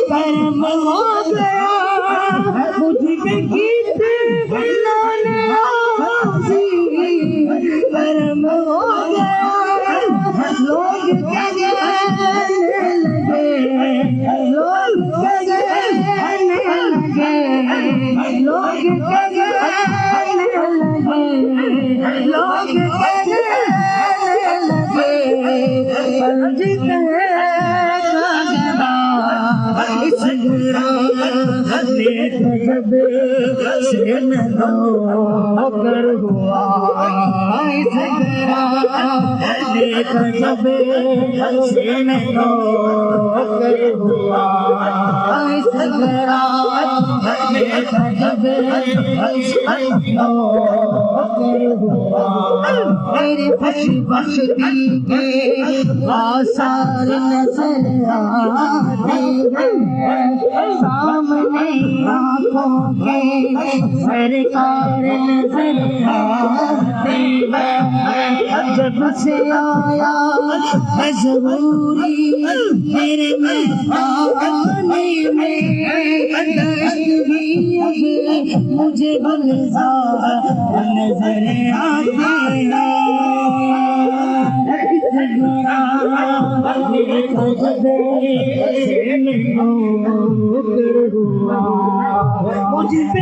कर्म हो गया मुझ पे गीत कर्म हो गया लोग कहने लगे लोग कहने लगे लोग कहने लगे लोग कहने लगे पंडित इस गजब से नौकर हुआ इस गजब से नौकर हुआ इस गजब नौकर हुआ मेरे खुशबख्ती के आसार नजर आते हैं सामने आँखों के सरकार नजर आते हैं जब से आया मजबूरी मेरे मैदाने में दर्द भी अब मुझे गुलजार नजर आते हैं मुझ पे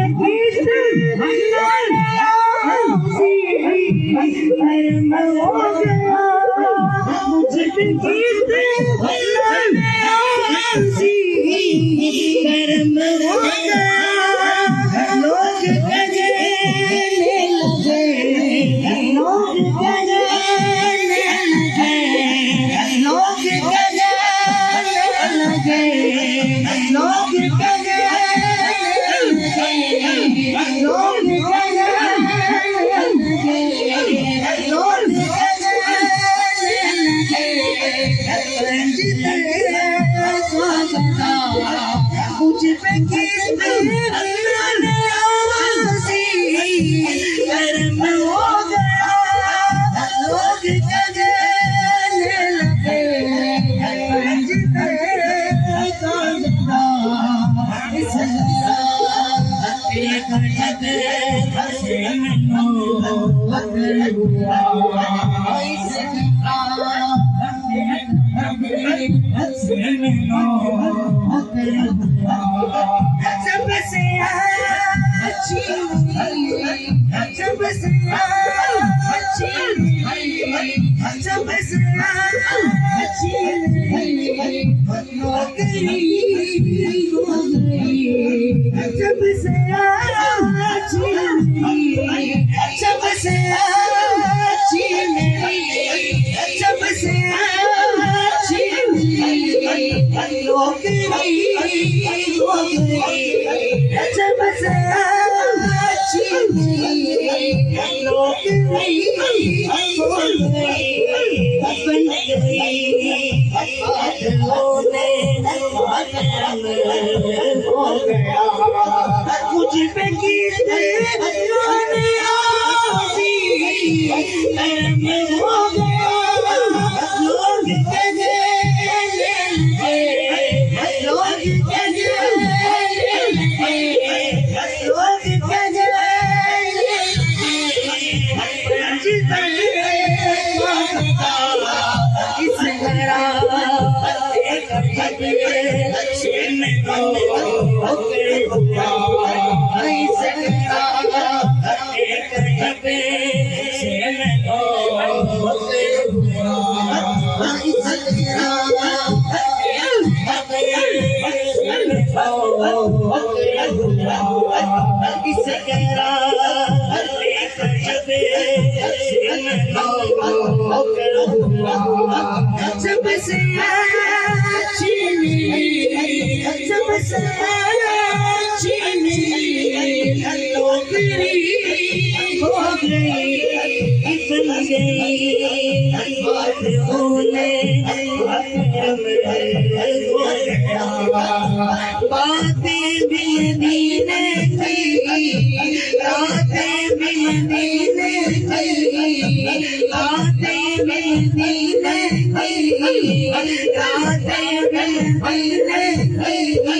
बातें भी मदीने की, बातें भी मदीने की, बातें भी मदीने की रातें मदीने की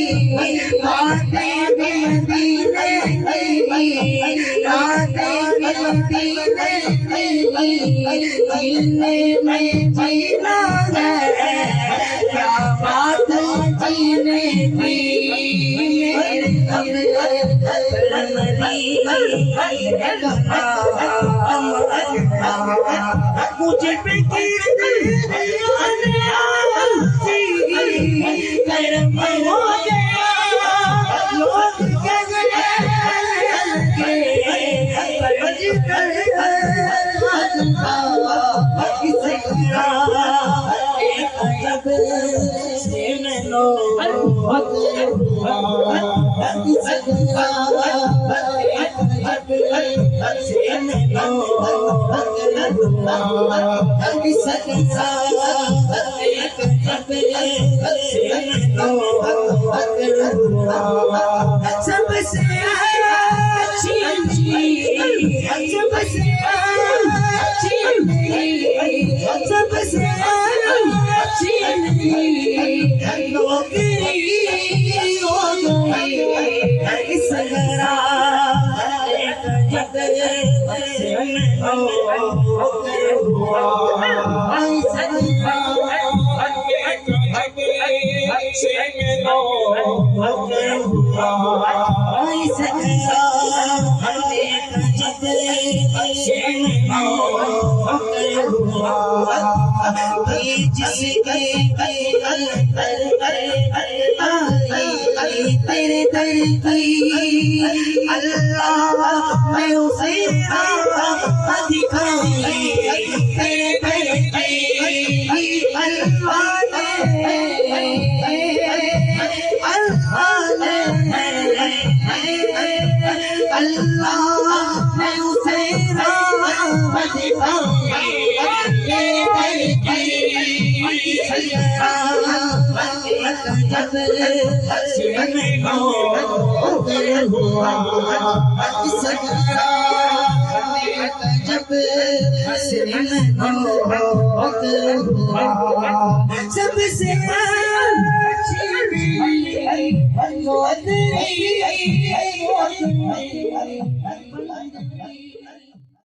बातें मदीने की रातें मदीने की मिलने में जीना है क्या बात जीने की मुझे पे कर्म हो गया लोग सबसे अच्छी सबसे अच्छी नौकरी हो गई इस घरा तेरे दर की अल्लाह मैं उसे दिखाई तेरे दर की अल्लाह मैं उसे सबसे